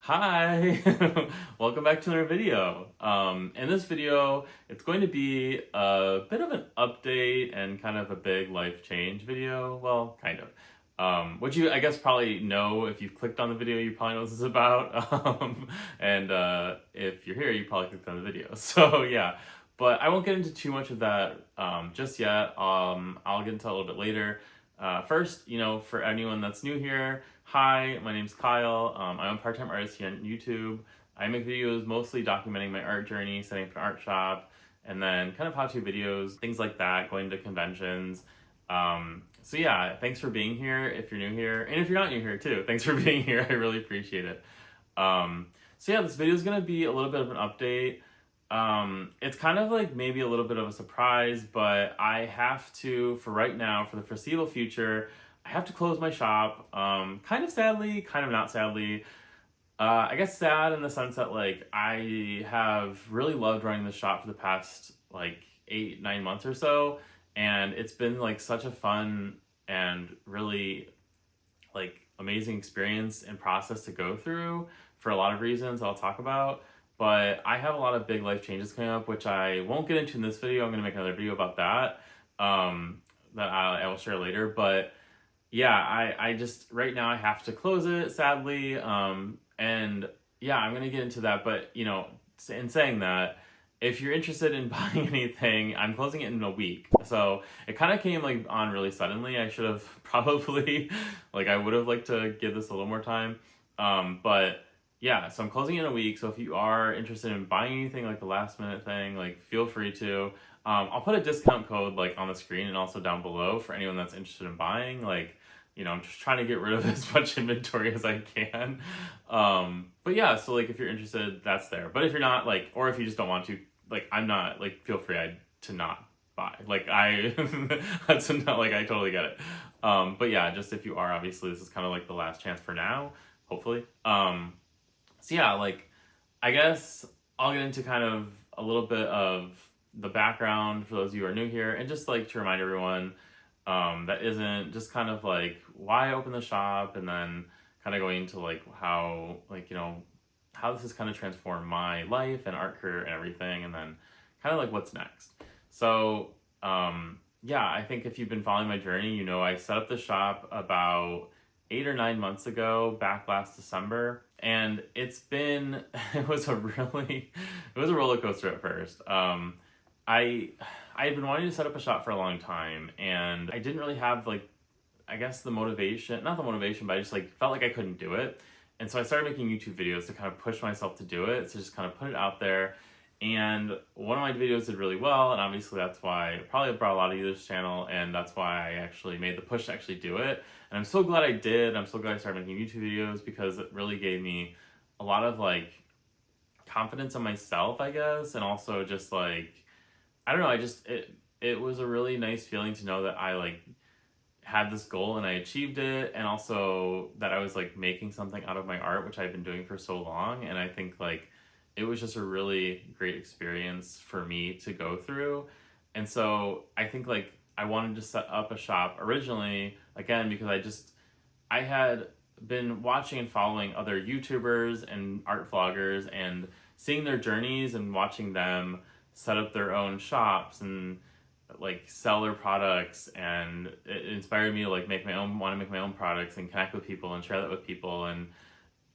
Hi, welcome back to another video. In this video, it's going to be a bit of an update and kind of a big life change video. Well, kind of. Which you, I guess, probably know if you've clicked on the video, you probably know what this is about. And if you're here, you probably clicked on the video. So yeah, but I won't get into too much of that just yet. I'll get into that a little bit later. First, for anyone that's new here, hi, my name's Kyle. I'm a part-time artist here on YouTube. I make videos mostly documenting my art journey, setting up an art shop, and then kind of how-to videos, things like that, going to conventions. So yeah, thanks for being here if you're new here, and if you're not new here too, thanks for being here. I really appreciate it. So yeah, this video is gonna be a little bit of an update. It's kind of like maybe a little bit of a surprise, but I have to, for right now, for the foreseeable future, I have to close my shop. Kind of sadly, kind of not sadly. I guess sad in the sense that like I have really loved running the shop for the past like 8, 9 months or so, and it's been like such a fun and really like amazing experience and process to go through for a lot of reasons I'll talk about. But I have a lot of big life changes coming up, which I won't get into in this video. I'm going to make another video about that, that I will share later. But yeah, I just, right now I have to close it, sadly. And yeah, I'm going to get into that. But, in saying that, if you're interested in buying anything, I'm closing it in a week. So it kind of came like on really suddenly. I should have probably, like I would have liked to give this a little more time. But yeah, so I'm closing in a week. So if you are interested in buying anything like the last minute thing, like feel free to. I'll put a discount code like on the screen and also down below for anyone that's interested in buying. Like, I'm just trying to get rid of as much inventory as I can. But yeah, so like if you're interested, that's there. But if you're not, like, or if you just don't want to, like, I'm not, like, feel free to not buy. Like that's not, like, I totally get it. But yeah, just if you are, obviously this is kind of like the last chance for now, hopefully. So yeah, like, I guess I'll get into kind of a little bit of the background for those of you who are new here, and just like to remind everyone that isn't, just kind of like why I opened the shop, and then kind of going into like how, like, how this has kind of transformed my life and art career and everything, and then kind of like what's next. So yeah, I think if you've been following my journey, I set up the shop about 8 or 9 months ago, back last December, and it's been it was a roller coaster at first. I had been wanting to set up a shop for a long time, and I didn't really have, like, I guess the motivation, not the motivation, but I just like felt like I couldn't do it. And so I started making YouTube videos to kind of push myself to do it, to just kind of put it out there. And one of my videos did really well, and obviously that's why it probably brought a lot of you to this channel, and that's why I actually made the push to actually do it. And I'm so glad I did. I'm so glad I started making YouTube videos, because it really gave me a lot of like confidence in myself, I guess, and also just like, I don't know, it was a really nice feeling to know that I like had this goal and I achieved it, and also that I was like making something out of my art, which I've been doing for so long. And I think like it was just a really great experience for me to go through. And so I think like I wanted to set up a shop originally, again, because I had been watching and following other YouTubers and art vloggers, and seeing their journeys and watching them set up their own shops and like sell their products, and it inspired me to like want to make my own products and connect with people and share that with people. And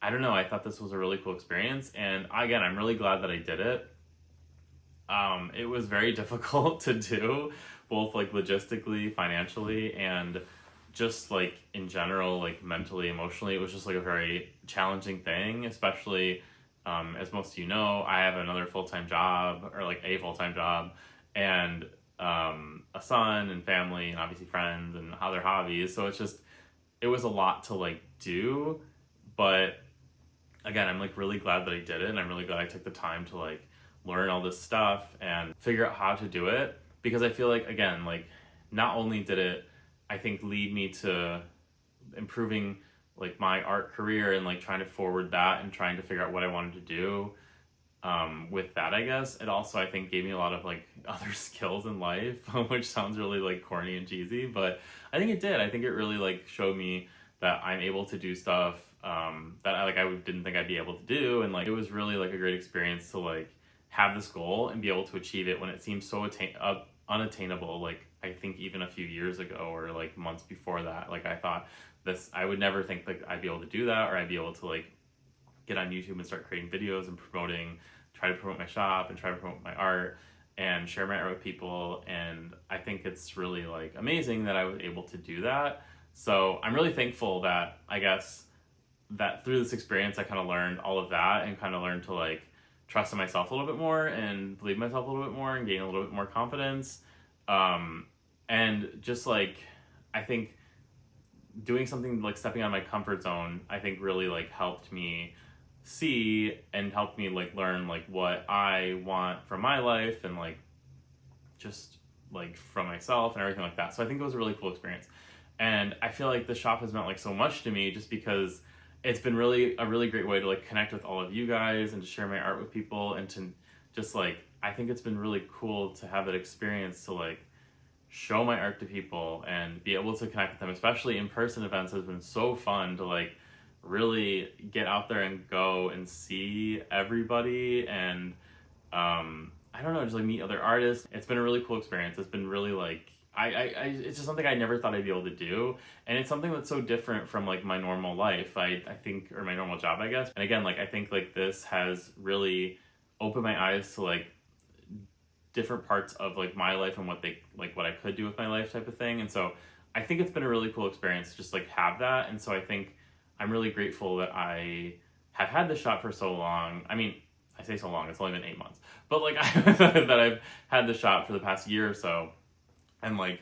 I don't know, I thought this was a really cool experience, and again, I'm really glad that I did it. It was very difficult to do, both like logistically, financially, and just like in general, like mentally, emotionally. It was just like a very challenging thing, especially as most of you know, I have another full-time job, or like a full-time job, and a son and family, and obviously friends and other hobbies. So it was a lot to like do. But again, I'm like really glad that I did it, and I'm really glad I took the time to like learn all this stuff and figure out how to do it, because I feel like, again, like not only did it, I think, lead me to improving like my art career and like trying to forward that and trying to figure out what I wanted to do with that, I guess it also, I think, gave me a lot of like other skills in life, which sounds really like corny and cheesy, but I think it did. I think it really like showed me that I'm able to do stuff that I didn't think I'd be able to do. And like, it was really like a great experience to like have this goal and be able to achieve it when it seems so unattainable. Like, I think even a few years ago or like months before that, like I thought I would never think like I'd be able to do that, or I'd be able to like get on YouTube and start creating videos and try to promote my shop and try to promote my art and share my art with people. And I think it's really like amazing that I was able to do that. So I'm really thankful that, I guess, that through this experience I kind of learned all of that and kind of learned to like trust in myself a little bit more and believe in myself a little bit more and gain a little bit more confidence. And just like, I think doing something like stepping out of my comfort zone, I think really like helped me see and helped me like learn like what I want from my life and like just like from myself and everything like that. So I think it was a really cool experience. And I feel like the shop has meant like so much to me just because it's been really a really great way to like connect with all of you guys and to share my art with people and to just like, I think it's been really cool to have that experience to like show my art to people and be able to connect with them, especially in-person events has been so fun to like really get out there and go and see everybody and I don't know, just like meet other artists. It's been a really cool experience. It's been really like it's just something I never thought I'd be able to do, and it's something that's so different from like my normal life, I think, or my normal job, I guess. And again, like I think like this has really opened my eyes to like different parts of like my life and what I could do with my life type of thing. And so I think it's been a really cool experience to just like have that. And so I think I'm really grateful that I have had this shop for so long. I mean, I say so long, it's only been 8 months, but like that I've had the shop for the past year or so. And like,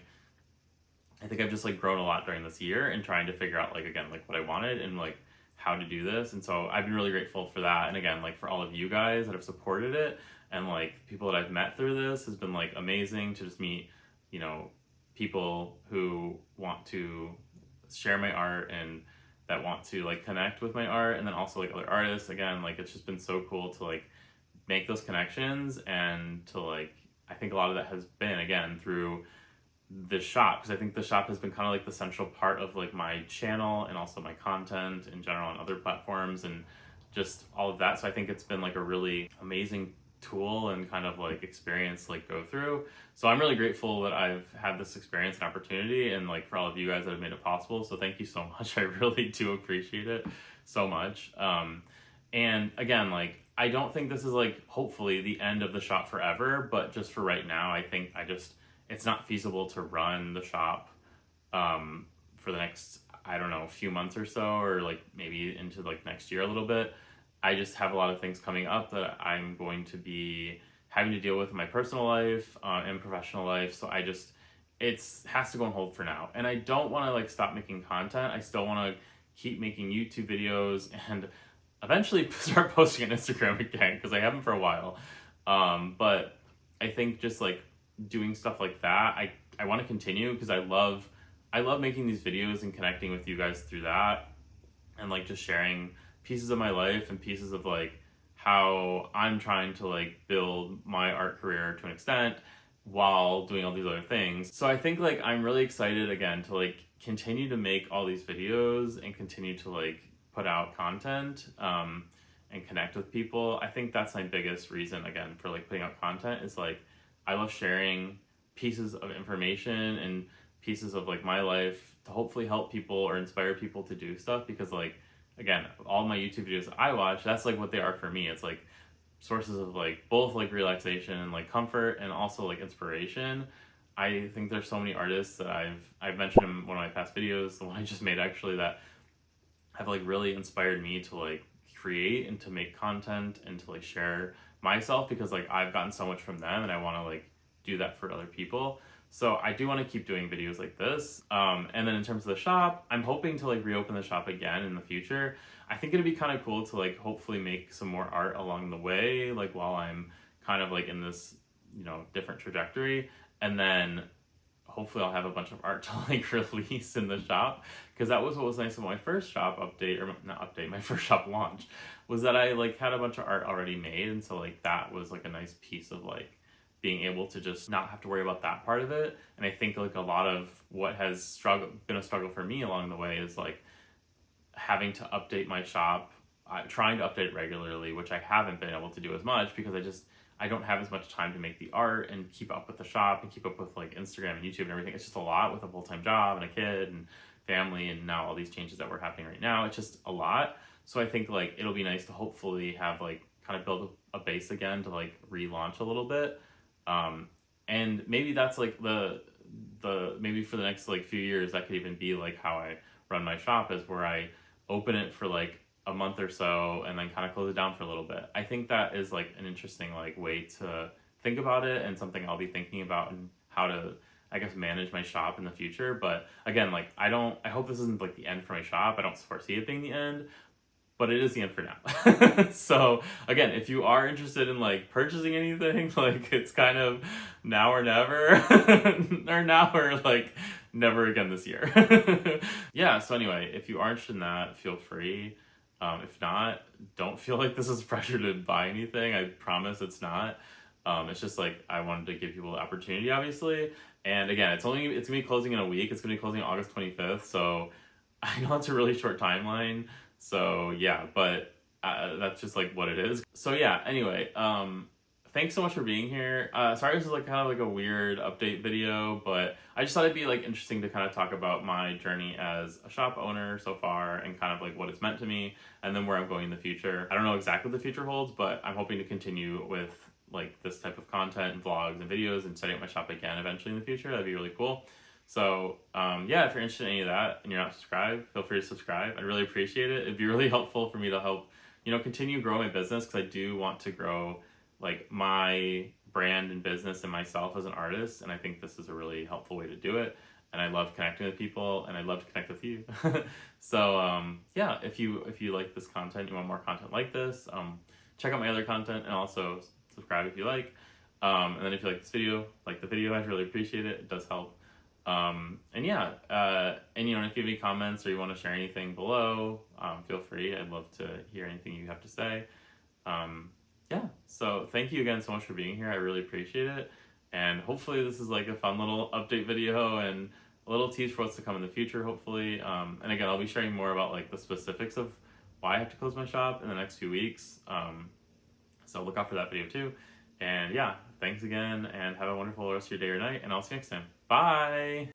I think I've just like grown a lot during this year and trying to figure out like, again, like what I wanted and like how to do this. And so I've been really grateful for that. And again, like for all of you guys that have supported it and like people that I've met through this has been like amazing to just meet, you know, people who want to share my art and that want to like connect with my art, and then also like other artists. Again, like it's just been so cool to like make those connections and to like, I think a lot of that has been again through the shop, because I think the shop has been kind of like the central part of like my channel and also my content in general on other platforms and just all of that. So I think it's been like a really amazing tool and kind of like experience to like go through. So I'm really grateful that I've had this experience and opportunity, and like for all of you guys that have made it possible. So thank you so much. I really do appreciate it so much. And again, like I don't think this is like hopefully the end of the shop forever, but just for right now, I think it's not feasible to run the shop for the next, I don't know, few months or so, or like maybe into like next year a little bit. I just have a lot of things coming up that I'm going to be having to deal with in my personal life and professional life. So it has to go on hold for now. And I don't want to like stop making content. I still want to keep making YouTube videos and eventually start posting on Instagram again, because I haven't for a while. But I think just like doing stuff like that, I want to continue because I love making these videos and connecting with you guys through that, and like just sharing pieces of my life and pieces of like how I'm trying to like build my art career to an extent while doing all these other things. So I think like I'm really excited again to like continue to make all these videos and continue to like put out content and connect with people. I think that's my biggest reason again for like putting out content is like I love sharing pieces of information and pieces of like my life to hopefully help people or inspire people to do stuff, because like again, all my YouTube videos that I watch, that's like what they are for me. It's like sources of like both like relaxation and like comfort and also like inspiration. I think there's so many artists that I've mentioned in one of my past videos, the one I just made actually, that have like really inspired me to like create and to make content and to like share myself, because like I've gotten so much from them and I want to like do that for other people. So I do want to keep doing videos like this. And then in terms of the shop, I'm hoping to like reopen the shop again in the future. I think it'd be kind of cool to like hopefully make some more art along the way, like while I'm kind of like in this, you know, different trajectory. And then hopefully I'll have a bunch of art to like release in the shop, because that was what was nice about my first shop update, or not update, my first shop launch, was that I like had a bunch of art already made. And so like that was like a nice piece of like being able to just not have to worry about that part of it. And I think like a lot of what has been a struggle for me along the way is like having to update my shop, trying to update it regularly, which I haven't been able to do as much because I don't have as much time to make the art and keep up with the shop and keep up with like Instagram and YouTube and everything. It's just a lot with a full-time job and a kid and family, and now all these changes that were happening right now. It's just a lot. So I think like it'll be nice to hopefully have like kind of build a base again to like relaunch a little bit. And maybe that's like the maybe for the next like few years that could even be like how I run my shop, is where I open it for like a month or so and then kind of close it down for a little bit. I think that is like an interesting like way to think about it, and something I'll be thinking about and how to, I guess, manage my shop in the future. But again, like I hope this isn't like the end for my shop. I don't foresee it being the end, but it is the end for now. So again, if you are interested in like purchasing anything, like it's kind of now or never, or now or like never again this year. Yeah, so anyway, if you are interested in that, feel free. If not, don't feel like this is pressure to buy anything. I promise it's not. It's just like I wanted to give people the opportunity, obviously. And again, it's gonna be closing in a week. It's gonna be closing August 25th. So I know it's a really short timeline. So yeah, but that's just like what it is. So yeah, anyway, thanks so much for being here. Sorry this is like kind of like a weird update video, but I just thought it'd be like interesting to kind of talk about my journey as a shop owner so far, and kind of like what it's meant to me, and then where I'm going in the future. I don't know exactly what the future holds, but I'm hoping to continue with like this type of content and vlogs and videos and setting up my shop again eventually in the future. That'd be really cool. So yeah, if you're interested in any of that and you're not subscribed, feel free to subscribe. I'd really appreciate it. It'd be really helpful for me to help, continue growing my business, because I do want to grow like my brand and business and myself as an artist. And I think this is a really helpful way to do it. And I love connecting with people, and I love to connect with you. So yeah, if you like this content, you want more content like this, check out my other content, and also subscribe if you like. And then if you like this video, like the video, I'd really appreciate it. It does help. And yeah, and if you have any comments or you want to share anything below, feel free. I'd love to hear anything you have to say. Yeah, so thank you again so much for being here. I really appreciate it. And hopefully this is like a fun little update video and a little tease for what's to come in the future, hopefully. And again, I'll be sharing more about like the specifics of why I have to close my shop in the next few weeks. So look out for that video too. And yeah, thanks again, and have a wonderful rest of your day or night, and I'll see you next time. Bye!